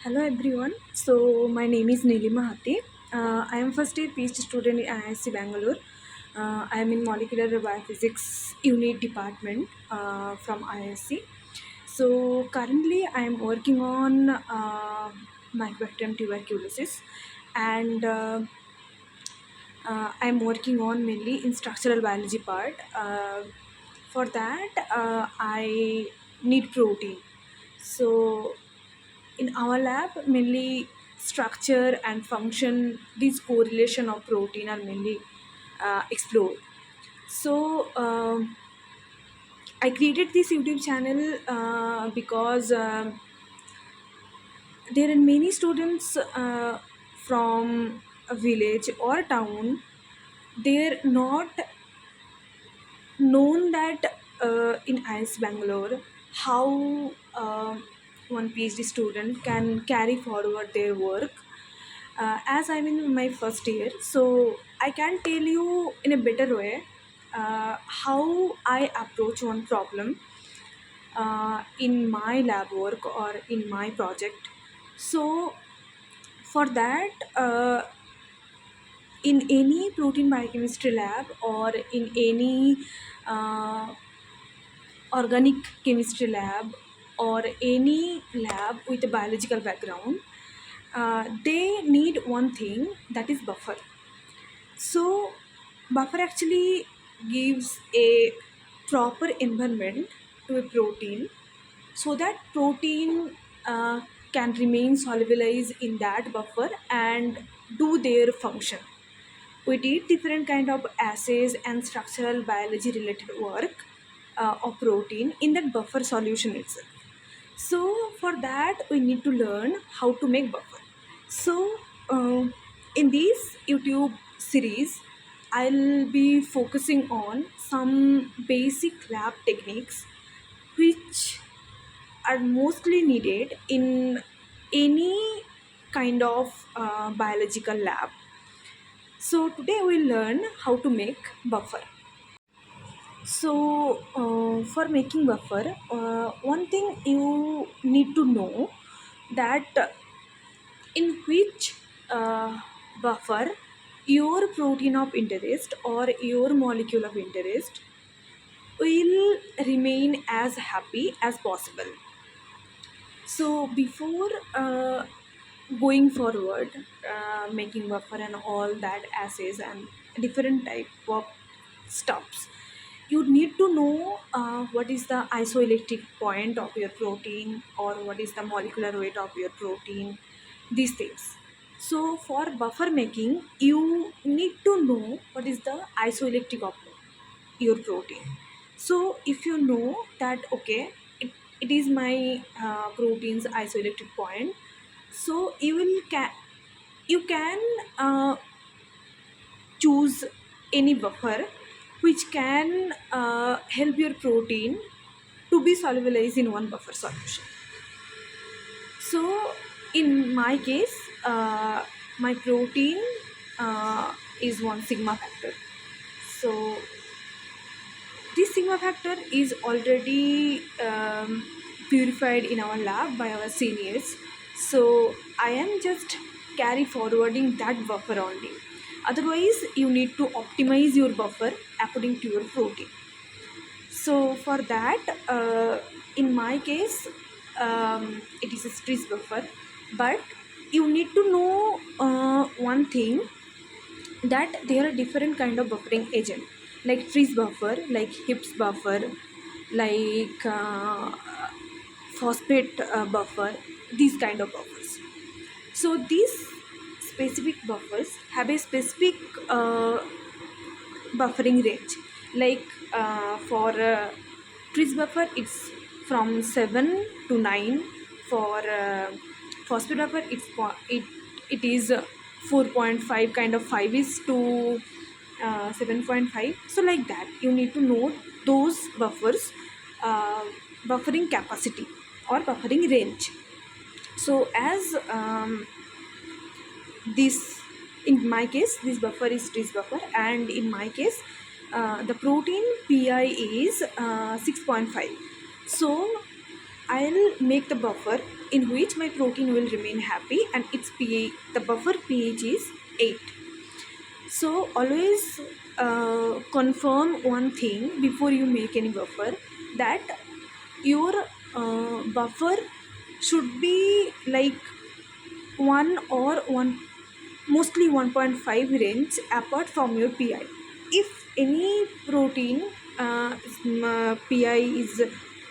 Hello everyone. So my name is Nilima Hati. I am first year PhD student in IISc Bangalore. I am in molecular biophysics unit department from IISc. So currently I am working on Mycobacterium tuberculosis, and I am working on mainly in structural biology part. For that, I need protein. So in our lab, mainly structure and function, these correlation of protein are mainly explored. So I created this YouTube channel because there are many students from a village or town. They're not known that in IIS Bangalore how one PhD student can carry forward their work. As I'm in my first year, so I can tell you in a better way how I approach one problem in my lab work or in my project. So for that, in any protein biochemistry lab or in any uh, organic chemistry lab or any lab with a biological background, they need one thing, that is buffer. So buffer actually gives a proper environment to a protein so that protein can remain solubilized in that buffer and do their function. We did different kind of assays and structural biology related work of protein in that buffer solution itself. So for that we need to learn how to make buffer. So in this YouTube series, I'll be focusing on some basic lab techniques which are mostly needed in any kind of biological lab. So today we'll learn how to make buffer. So for making buffer, one thing you need to know that in which buffer your protein of interest or your molecule of interest will remain as happy as possible. So before going forward, making buffer and all that assays and different type of stuffs, you need to know what is the isoelectric point of your protein or what is the molecular weight of your protein, these things. So for buffer making, you need to know what is the isoelectric of your protein. So if you know that, okay, it is my protein's isoelectric point, so you can choose any buffer which can help your protein to be solubilized in one buffer solution. So in my case, my protein is one sigma factor. So this sigma factor is already purified in our lab by our seniors. So I am just carry forwarding that buffer only. Otherwise, you need to optimize your buffer according to your protein. So for that, in my case, it is a stress buffer, but you need to know one thing, that there are different kind of buffering agent, like freeze buffer, like hips buffer, like phosphate buffer, these kind of buffers. So these specific buffers have a specific buffering range. Like for freeze buffer, it's from 7 to 9. For phosphate buffer, it is 4.5, kind of 5 is to 7.5. So like that, you need to know those buffers, uh, buffering capacity or buffering range. So as this, in my case, this buffer is this buffer, and in my case, the protein pi is 6.5. So I'll make the buffer in which my protein will remain happy and its pH, the buffer pH is 8. So always confirm one thing before you make any buffer, that your buffer should be like 1 or 1, mostly 1.5 range apart from your pi. If any protein pi is,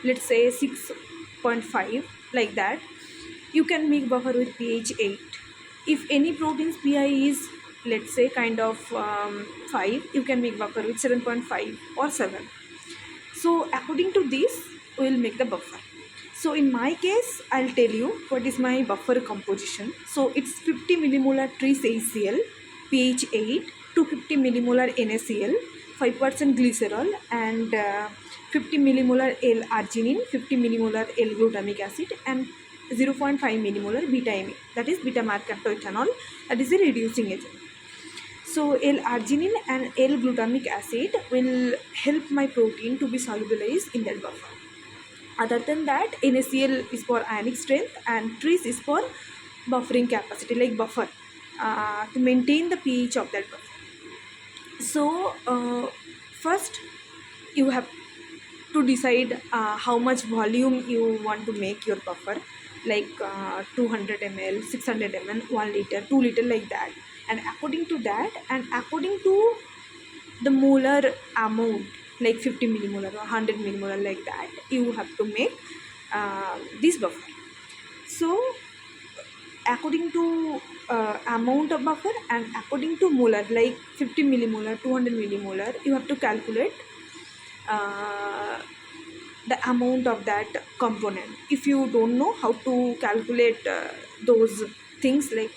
let's say, 6.5, like that, you can make buffer with pH 8. If any protein's pi is, let's say, kind of 5, you can make buffer with 7.5 or 7. So according to this, we will make the buffer. So in my case, I'll tell you what is my buffer composition. So it's 50 millimolar tris ACl, pH 8, 250 millimolar NaCl, 5% glycerol, and 50 millimolar L-arginine, 50 millimolar L-glutamic acid, and 0.5 millimolar beta-amine, that is beta-mercaptoethanol, that is a reducing agent. So L-arginine and L-glutamic acid will help my protein to be solubilized in that buffer. Other than that, NaCl is for ionic strength and tris is for buffering capacity, like buffer, to maintain the pH of that buffer. So first you have to decide how much volume you want to make your buffer, like 200 ml, 600 ml, 1 liter, 2 liter, like that. And according to that, and according to the molar amount, like 50 millimolar or 100 millimolar, like that, you have to make this buffer. So according to amount of buffer and according to molar, like 50 millimolar, 200 millimolar, you have to calculate uh, the amount of that component. If you don't know how to calculate those things, like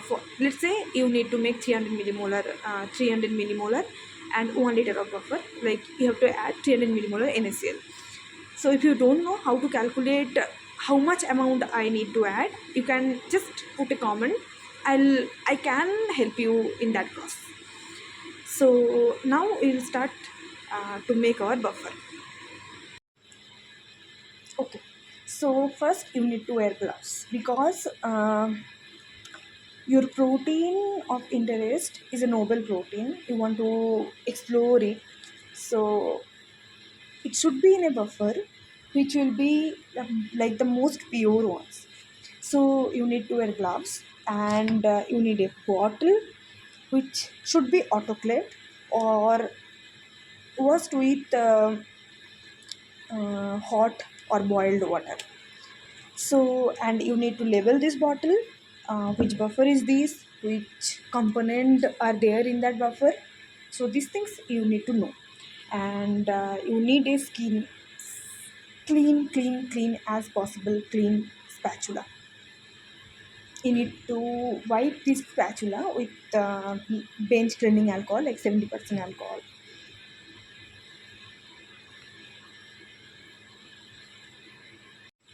for, let's say, you need to make 300 millimolar and 1 liter of buffer, like you have to add 300 millimolar NaCl. So if you don't know how to calculate how much amount I need to add, you can just put a comment. I can help you in that process. So now we will start to make our buffer. Okay, so first you need to wear gloves, because your protein of interest is a novel protein. You want to explore it, so it should be in a buffer which will be like the most pure ones. So you need to wear gloves, and you need a bottle which should be autoclaved or washed with hot or boiled water. So, and you need to label this bottle, which buffer is this, which component are there in that buffer. So these things you need to know. And you need a clean as possible, clean spatula. You need to wipe this spatula with bench cleaning alcohol, like 70% alcohol.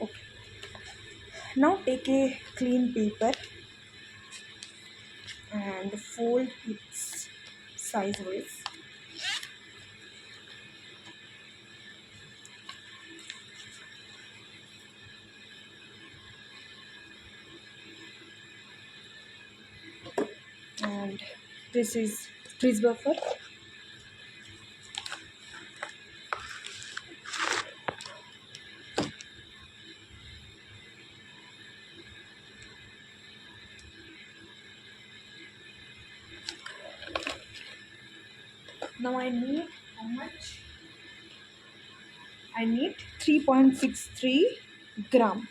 Okay. Now take a clean paper and fold its sideways. And this is tris buffer. Now I need how much? I need 3.63 gram.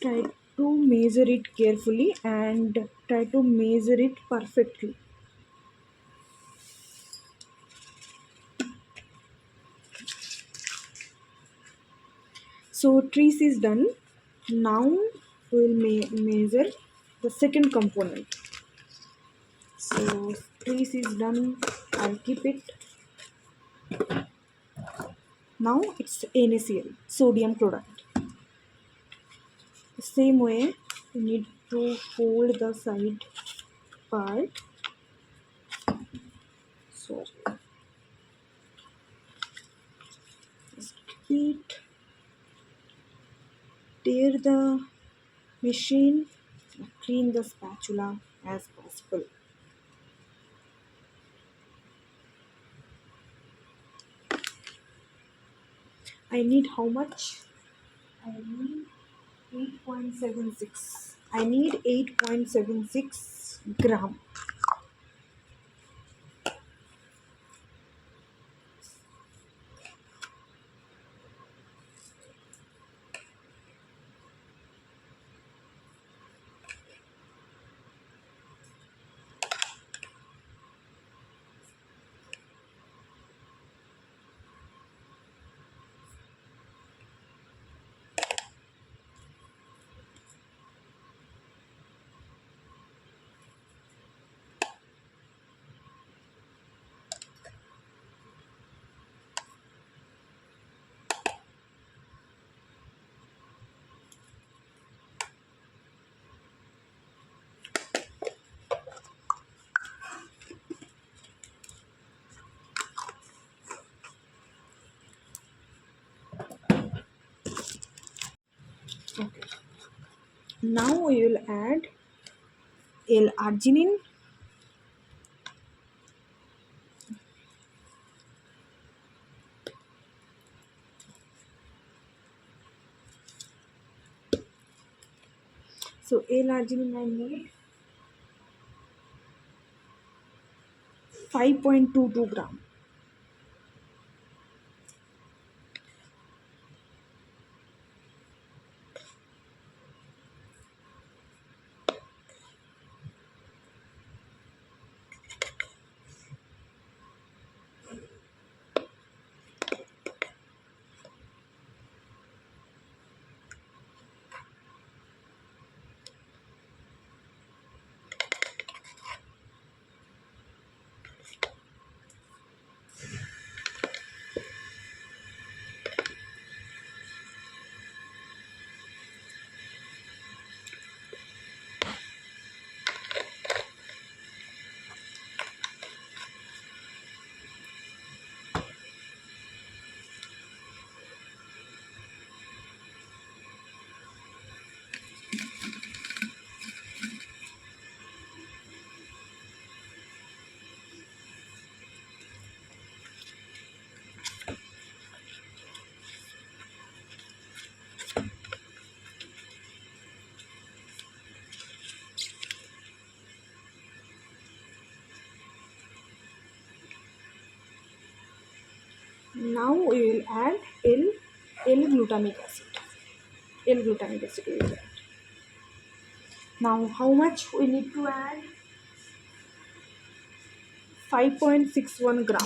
Try to measure it carefully and try to measure it perfectly. So trees is done. Now we will measure the second component. So trees is done. I'll keep it. Now it's NaCl, sodium chloride. The same way, you need to fold the side part. So just heat, tear the machine, clean the spatula as possible. I need how much? I need 8.76. I need 8.76 gram. Okay. Now we will add L-arginine. So L-arginine I need 5.22 gram. Now we will add L-glutamic acid. L-glutamic acid we will add. Now how much we need to add? 5.61 gram.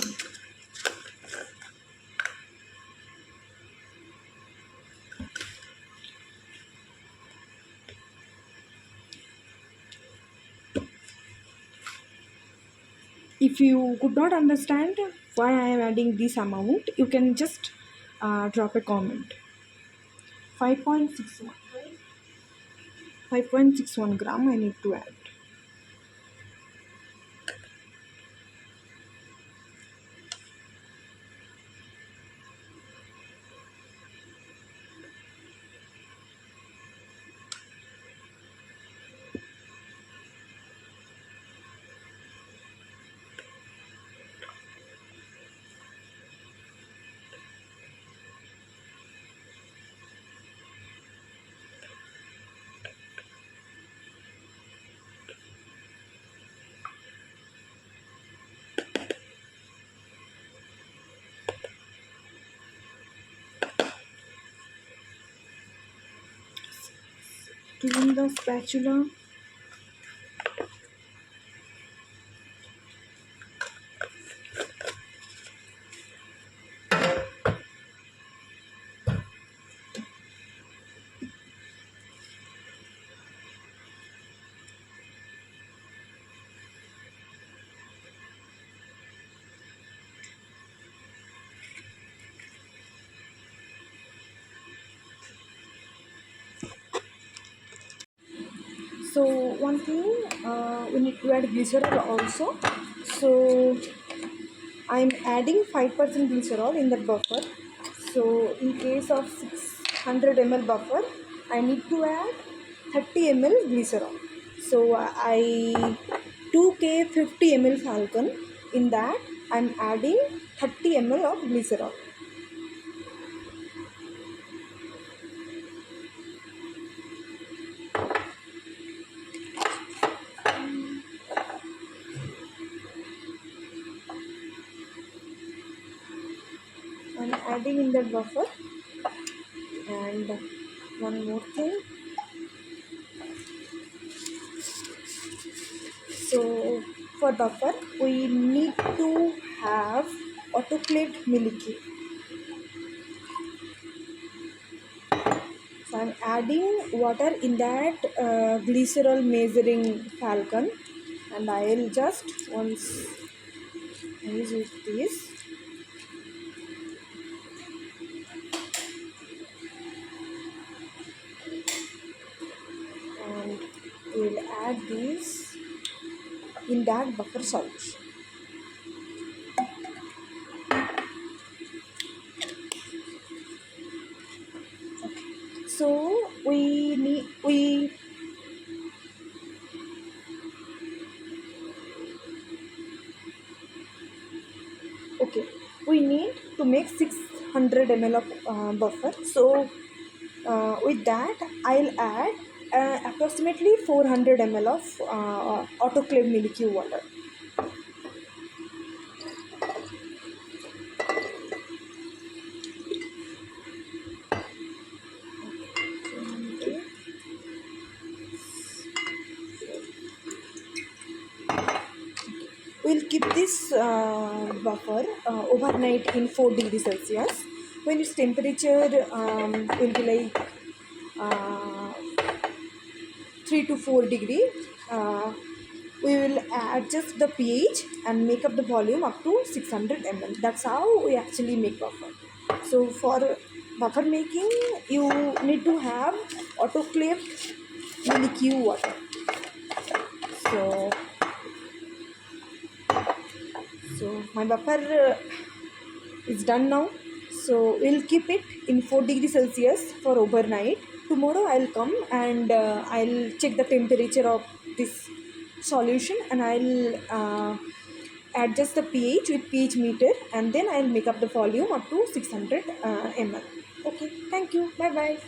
If you could not understand why I am adding this amount, you can just drop a comment. 5.61, right? 5.61 gram I need to add. using the spatula. So one thing, we need to add glycerol also. So I'm adding 5% glycerol in that buffer. So in case of 600 ml buffer, I need to add 30 ml glycerol. So I 2K 50 ml Falcon. In that I'm adding 30 ml of glycerol. I'm adding in that buffer. And one more thing. So for buffer, we need to have autoclaved milky. So I'm adding water in that glycerol measuring falcon, and I'll just once use this. And we'll add this in that buffer solution. So we okay, we need to make 600 ml of buffer. So with that I'll add approximately 400 ml of autoclave milky water. We'll keep this buffer overnight in 4 degrees Celsius. When its temperature will be like 3 to 4 degree, we will adjust the pH and make up the volume up to 600 ml. That's how we actually make buffer. So for buffer making, you need to have autoclave milky water. So my buffer is done now. So we'll keep it in 4 degrees Celsius for overnight. Tomorrow I'll come and I'll check the temperature of this solution, and I'll adjust the pH with pH meter, and then I'll make up the volume up to 600 ml. Okay, thank you. Bye bye.